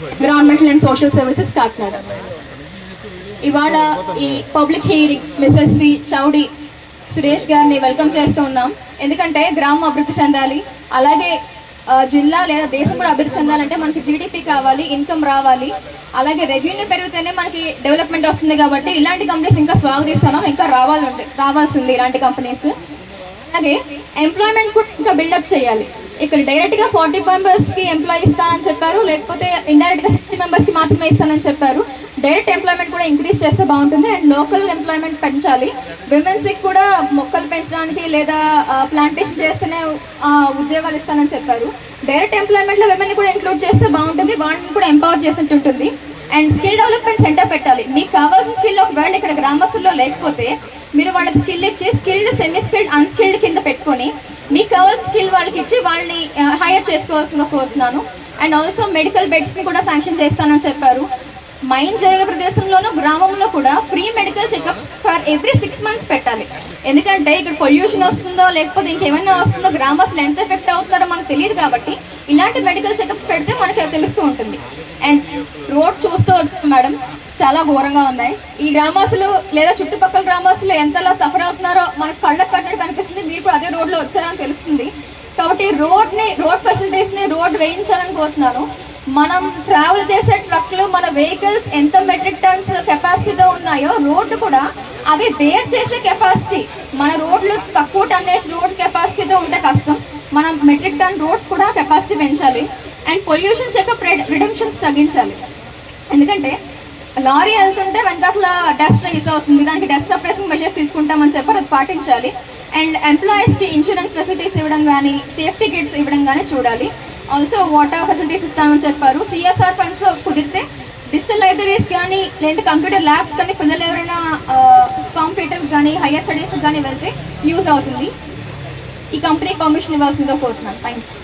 Environmental and social services Kakinada. ఇవాళ ఈ public hearing Mrs Shri Chowdi Suresh గారిని వెల్కమ్ చేస్తూ ఉన్నాం. ఎందుకంటే గ్రామం అభివృద్ధి చెందాలి, అలాగే జిల్లా లేదా దేశం కూడా అభివృద్ధి చెందాలంటే మనకి జీడిపి కావాలి, ఇన్కమ్ రావాలి, అలాగే రెవెన్యూ పెరిగితేనే మనకి డెవలప్మెంట్ వస్తుంది. కాబట్టి ఇలాంటి కంపెనీస్ ఇంకా స్వాగతిస్తున్నాం, ఇంకా రావాల్సి ఉంది ఇలాంటి కంపెనీస్. అలాగే ఎంప్లాయ్మెంట్ కూడా ఇంకా బిల్డప్ చేయాలి. ఇక్కడ డైరెక్ట్గా 40 మెంబర్స్కి ఎంప్లాయీ ఇస్తానని చెప్పారు, లేకపోతే ఇండైరెక్ట్గా 60 మెంబర్స్కి మాత్రమే ఇస్తానని చెప్పారు. డైరెక్ట్ ఎంప్లాయ్మెంట్ కూడా ఇంక్రీజ్ చేస్తే బాగుంటుంది. అండ్ లోకల్ ఎంప్లాయ్మెంట్ పెంచాలి. విమెన్స్కి కూడా మొక్కలు పెంచడానికి లేదా ప్లాంటేషన్ చేస్తేనే ఉద్యోగాలు ఇస్తానని చెప్పారు. డైరెక్ట్ ఎంప్లాయ్మెంట్లో విమెన్ని కూడా ఇంక్లూడ్ చేస్తే బాగుంటుంది, వాళ్ళని కూడా ఎంపవర్ చేసినట్టు ఉంటుంది. అండ్ స్కిల్ డెవలప్మెంట్ సెంటర్ పెట్టాలి. మీకు కావాల్సిన స్కిల్ ఒకవేళ ఇక్కడ గ్రామస్తుల్లో లేకపోతే మీరు వాళ్ళకి స్కిల్ ఇచ్చి స్కిల్డ్, సెమీ స్కిల్డ్, అన్స్కిల్డ్ కింద పెట్టుకొని మీకు కావాల్సిన స్కిల్ వాళ్ళకి ఇచ్చి వాళ్ళని హైర్ చేసుకోవాల్సిందిగా కోరుతున్నాను. అండ్ ఆల్సో మెడికల్ బెడ్స్ని కూడా శాంక్షన్ చేస్తానని చెప్పారు. మైన్ జరిగే ప్రదేశంలోనూ గ్రామంలో కూడా free medical checkups for every 6 months పెట్టాలి. ఎందుకంటే ఇక్కడ పొల్యూషన్ వస్తుందో లేకపోతే ఇంకేమైనా వస్తుందో గ్రామస్తులు ఎంత ఎఫెక్ట్ అవుతున్నారో మనకు తెలియదు. కాబట్టి ఇలాంటి మెడికల్ చెకప్స్ పెడితే మనకి తెలుస్తూ ఉంటుంది. అండ్ రోడ్ చూస్తూ వస్తుంది మేడం, చాలా ఘోరంగా ఉన్నాయి. ఈ గ్రామస్తులు లేదా చుట్టుపక్కల గ్రామస్తులు ఎంతలా సఫర్ అవుతున్నారో మనకు కళ్ళకు కట్టడం కనిపిస్తుంది. మీరు కూడా అదే రోడ్లో వచ్చారని తెలుస్తుంది. కాబట్టి రోడ్ ఫెసిలిటీస్ని రోడ్ వేయించాలని కోరుతున్నాను. మనం ట్రావెల్ చేసే ట్రక్లు, మన వెహికల్స్ ఎంత మెట్రిక్ టన్స్ కెపాసిటీతో ఉన్నాయో రోడ్డు కూడా అదే బేర్ చేసే కెపాసిటీ. మన రోడ్లు తక్కువ టన్నేజ్ రోడ్ కెపాసిటీతో ఉంటే కష్టం. మనం మెట్రిక్ టన్ రోడ్స్ కూడా కెపాసిటీ పెంచాలి. అండ్ పొల్యూషన్ చెకప్ రిడమ్షన్స్ తగ్గించాలి. ఎందుకంటే లారీ వెళ్తుంటే వెనకాల డస్ట్ రైజ్ అవుతుంది, దానికి డస్ట్ సప్రెసింగ్ మెజర్స్ తీసుకుంటామని చెప్పి అది పాటించాలి. అండ్ ఎంప్లాయీస్కి ఇన్సూరెన్స్ ఫెసిలిటీస్ ఇవ్వడం కానీ, సేఫ్టీ కిట్స్ ఇవ్వడం కానీ చూడాలి. ఆల్సో వాటర్ ఫెసిలిటీస్ ఇస్తామని చెప్పారు. సిఎస్ఆర్ ఫండ్స్లో కుదిరితే డిజిటల్ లైబ్రరీస్ కానీ లేదంటే కంప్యూటర్ ల్యాబ్స్ కానీ పిల్లలు ఎవరైనా కాంపిటేటివ్ కానీ హైయర్ స్టడీస్ కానీ వెళ్తే యూజ్ అవుతుంది. ఈ కంపెనీ పర్మిషన్ ఇవ్వాల్సిందిగా కోరుతున్నాను. Thank you.